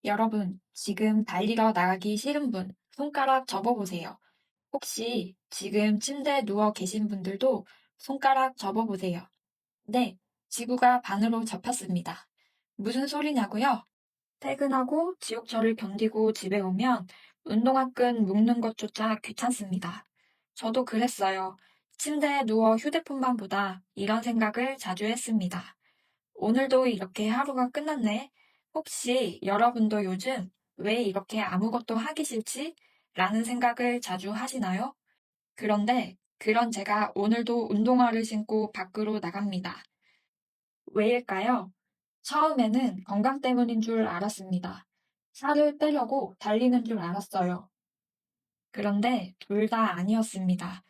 여러분, 지금 달리러 나가기 싫은 분, 손가락 접어보세요. 혹시 지금 침대에 누워 계신 분들도 손가락 접어보세요. 네, 지구가 반으로 접혔습니다. 무슨 소리냐고요? 퇴근하고 지옥철을 견디고 집에 오면 운동화 끈 묶는 것조차 귀찮습니다. 저도 그랬어요. 침대에 누워 휴대폰만 보다 이런 생각을 자주 했습니다. 오늘도 이렇게 하루가 끝났네. 혹시 여러분도 요즘 왜 이렇게 아무것도 하기 싫지? 라는 생각을 자주 하시나요? 그런데 그런 제가 오늘도 운동화를 신고 밖으로 나갑니다. 왜일까요? 처음에는 건강 때문인 줄 알았습니다. 살을 빼려고 달리는 줄 알았어요. 그런데 둘 다 아니었습니다.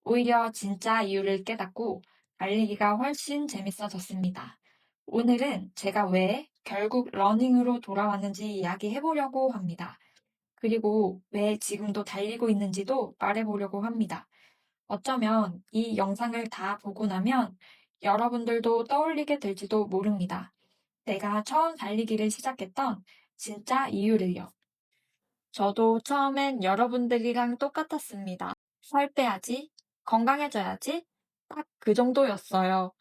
오히려 진짜 이유를 깨닫고 달리기가 훨씬 재밌어졌습니다. 오늘은 제가 왜 결국 러닝으로 돌아왔는지 이야기해보려고 합니다. 그리고 왜 지금도 달리고 있는지도 말해보려고 합니다. 어쩌면 이 영상을 다 보고 나면 여러분들도 떠올리게 될지도 모릅니다. 내가 처음 달리기를 시작했던 진짜 이유를요. 저도 처음엔 여러분들이랑 똑같았습니다. 살 빼야지, 건강해져야지, 딱 그 정도였어요.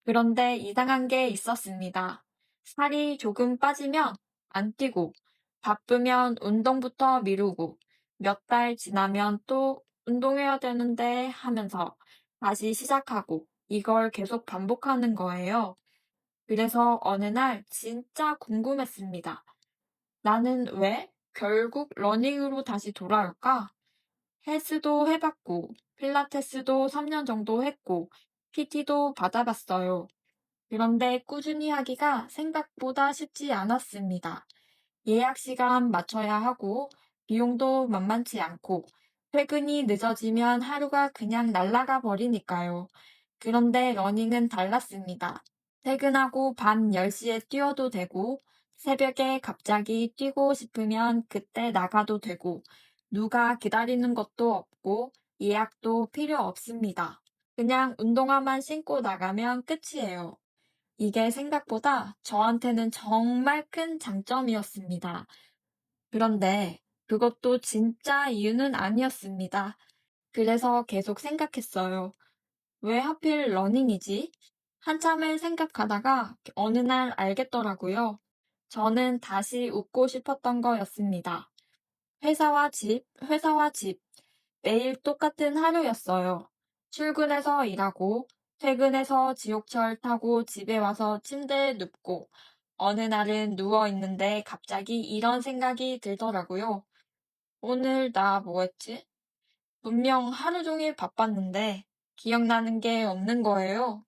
그런데 이상한 게 있었습니다. 살이 조금 빠지면 안 뛰고, 바쁘면 운동부터 미루고, 몇 달 지나면 또 운동해야 되는데 하면서 다시 시작하고, 이걸 계속 반복하는 거예요. 그래서 어느 날 진짜 궁금했습니다. 나는 왜 결국 러닝으로 다시 돌아올까? 헬스도 해봤고, 필라테스도 3년 정도 했고, PT도 받아봤어요. 그런데 꾸준히 하기가 생각보다 쉽지 않았습니다. 예약 시간 맞춰야 하고, 비용도 만만치 않고, 퇴근이 늦어지면 하루가 그냥 날아가 버리니까요. 그런데 러닝은 달랐습니다. 퇴근하고 밤 10시에 뛰어도 되고, 새벽에 갑자기 뛰고 싶으면 그때 나가도 되고, 누가 기다리는 것도 없고, 예약도 필요 없습니다. 그냥 운동화만 신고 나가면 끝이에요. 이게 생각보다 저한테는 정말 큰 장점이었습니다. 그런데 그것도 진짜 이유는 아니었습니다. 그래서 계속 생각했어요. 왜 하필 러닝이지? 한참을 생각하다가 어느 날 알겠더라고요. 저는 다시 웃고 싶었던 거였습니다. 회사와 집, 회사와 집. 매일 똑같은 하루였어요. 출근해서 일하고, 퇴근해서 지옥철 타고 집에 와서 침대에 눕고, 어느 날은 누워 있는데 갑자기 이런 생각이 들더라고요. 오늘 나 뭐 했지? 분명 하루 종일 바빴는데 기억나는 게 없는 거예요.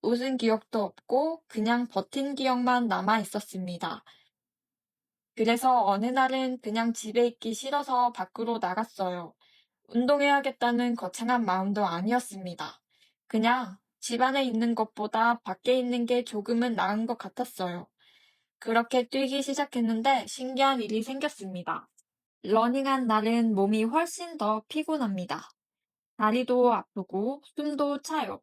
웃은 기억도 없고 그냥 버틴 기억만 남아 있었습니다. 그래서 어느 날은 그냥 집에 있기 싫어서 밖으로 나갔어요. 운동해야겠다는 거창한 마음도 아니었습니다. 그냥 집 안에 있는 것보다 밖에 있는 게 조금은 나은 것 같았어요. 그렇게 뛰기 시작했는데 신기한 일이 생겼습니다. 러닝한 날은 몸이 훨씬 더 피곤합니다. 다리도 아프고 숨도 차요.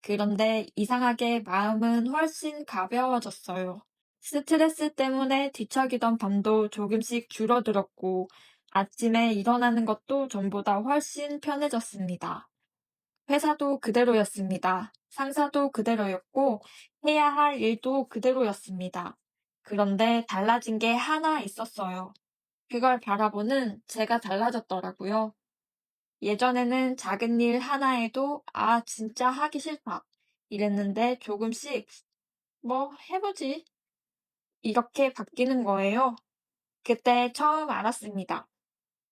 그런데 이상하게 마음은 훨씬 가벼워졌어요. 스트레스 때문에 뒤척이던 밤도 조금씩 줄어들었고, 아침에 일어나는 것도 전보다 훨씬 편해졌습니다. 회사도 그대로였습니다. 상사도 그대로였고, 해야 할 일도 그대로였습니다. 그런데 달라진 게 하나 있었어요. 그걸 바라보는 제가 달라졌더라고요. 예전에는 작은 일 하나에도, 아, 진짜 하기 싫다. 이랬는데 조금씩, 뭐, 해보지. 이렇게 바뀌는 거예요. 그때 처음 알았습니다.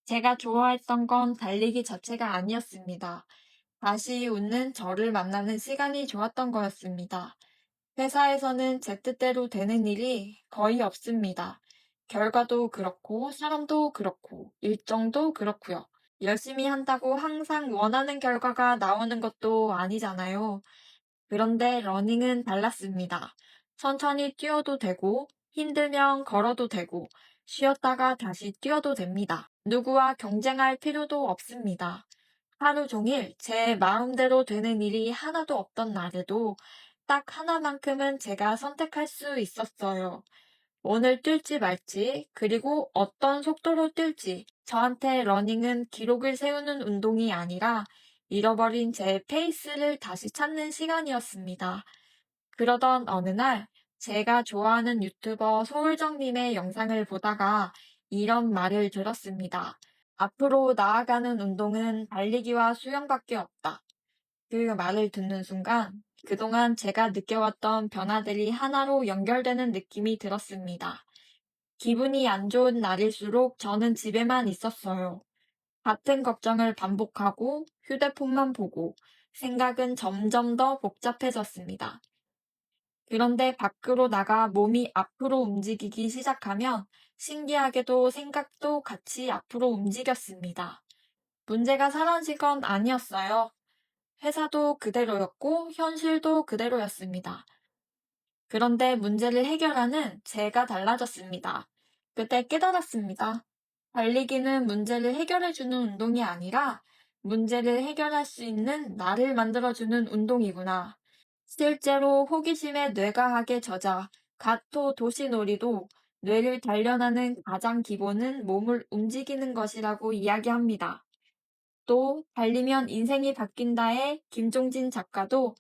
제가 좋아했던 건 달리기 자체가 아니었습니다. 다시 웃는 저를 만나는 시간이 좋았던 거였습니다. 회사에서는 제 뜻대로 되는 일이 거의 없습니다. 결과도 그렇고, 사람도 그렇고, 일정도 그렇고요. 열심히 한다고 항상 원하는 결과가 나오는 것도 아니잖아요. 그런데 러닝은 달랐습니다. 천천히 뛰어도 되고, 힘들면 걸어도 되고, 쉬었다가 다시 뛰어도 됩니다. 누구와 경쟁할 필요도 없습니다. 하루 종일 제 마음대로 되는 일이 하나도 없던 날에도 딱 하나만큼은 제가 선택할 수 있었어요. 오늘 뛸지 말지, 그리고 어떤 속도로 뛸지. 저한테 러닝은 기록을 세우는 운동이 아니라 잃어버린 제 페이스를 다시 찾는 시간이었습니다. 그러던 어느 날, 제가 좋아하는 유튜버 소울정님의 영상을 보다가 이런 말을 들었습니다. 앞으로 나아가는 운동은 달리기와 수영밖에 없다. 그 말을 듣는 순간 그동안 제가 느껴왔던 변화들이 하나로 연결되는 느낌이 들었습니다. 기분이 안 좋은 날일수록 저는 집에만 있었어요. 같은 걱정을 반복하고 휴대폰만 보고 생각은 점점 더 복잡해졌습니다. 그런데 밖으로 나가 몸이 앞으로 움직이기 시작하면 신기하게도 생각도 같이 앞으로 움직였습니다. 문제가 사라진 건 아니었어요. 회사도 그대로였고 현실도 그대로였습니다. 그런데 문제를 해결하는 제가 달라졌습니다. 그때 깨달았습니다. 달리기는 문제를 해결해주는 운동이 아니라 문제를 해결할 수 있는 나를 만들어주는 운동이구나. 실제로 호기심에 뇌과학의 저자 가토 도시노리도 뇌를 단련하는 가장 기본은 몸을 움직이는 것이라고 이야기합니다. 또 달리면 인생이 바뀐다의 김종진 작가도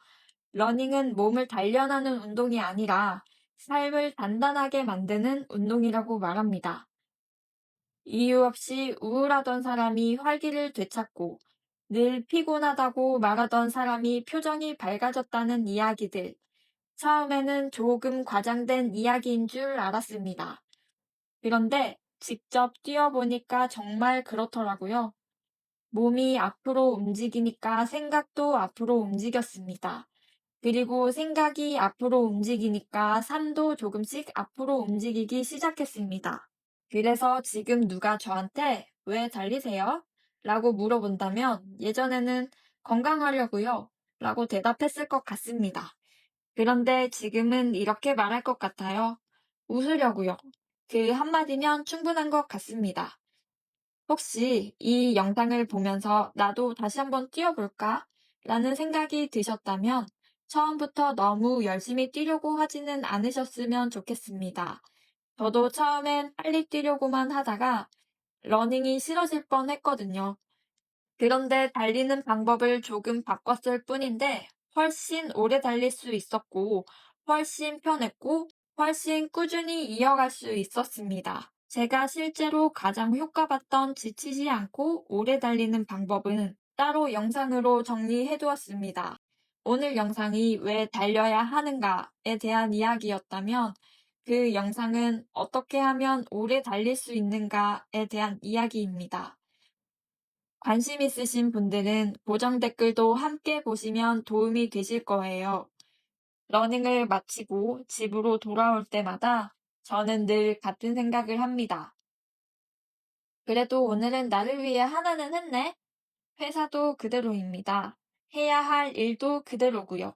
러닝은 몸을 단련하는 운동이 아니라 삶을 단단하게 만드는 운동이라고 말합니다. 이유 없이 우울하던 사람이 활기를 되찾고 늘 피곤하다고 말하던 사람이 표정이 밝아졌다는 이야기들. 처음에는 조금 과장된 이야기인 줄 알았습니다. 그런데 직접 뛰어보니까 정말 그렇더라고요. 몸이 앞으로 움직이니까 생각도 앞으로 움직였습니다. 그리고 생각이 앞으로 움직이니까 삶도 조금씩 앞으로 움직이기 시작했습니다. 그래서 지금 누가 저한테 왜 달리세요? 라고 물어본다면 예전에는 건강하려고요. 라고 대답했을 것 같습니다. 그런데 지금은 이렇게 말할 것 같아요. 웃으려고요. 그 한마디면 충분한 것 같습니다. 혹시 이 영상을 보면서 나도 다시 한번 뛰어볼까? 라는 생각이 드셨다면 처음부터 너무 열심히 뛰려고 하지는 않으셨으면 좋겠습니다. 저도 처음엔 빨리 뛰려고만 하다가 러닝이 싫어질 뻔 했거든요. 그런데 달리는 방법을 조금 바꿨을 뿐인데 훨씬 오래 달릴 수 있었고 훨씬 편했고 훨씬 꾸준히 이어갈 수 있었습니다. 제가 실제로 가장 효과봤던 지치지 않고 오래 달리는 방법은 따로 영상으로 정리해 두었습니다. 오늘 영상이 왜 달려야 하는가에 대한 이야기였다면 그 영상은 어떻게 하면 오래 달릴 수 있는가에 대한 이야기입니다. 관심 있으신 분들은 고정 댓글도 함께 보시면 도움이 되실 거예요. 러닝을 마치고 집으로 돌아올 때마다 저는 늘 같은 생각을 합니다. 그래도 오늘은 나를 위해 하나는 했네? 회사도 그대로입니다. 해야 할 일도 그대로고요.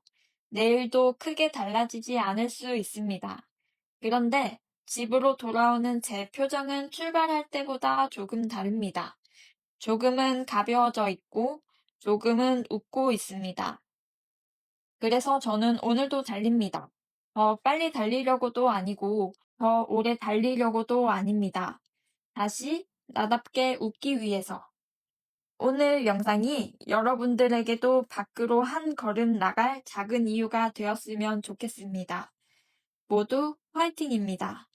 내일도 크게 달라지지 않을 수 있습니다. 그런데 집으로 돌아오는 제 표정은 출발할 때보다 조금 다릅니다. 조금은 가벼워져 있고 조금은 웃고 있습니다. 그래서 저는 오늘도 달립니다. 더 빨리 달리려고도 아니고 더 오래 달리려고도 아닙니다. 다시 나답게 웃기 위해서. 오늘 영상이 여러분들에게도 밖으로 한 걸음 나갈 작은 이유가 되었으면 좋겠습니다. 모두 화이팅입니다.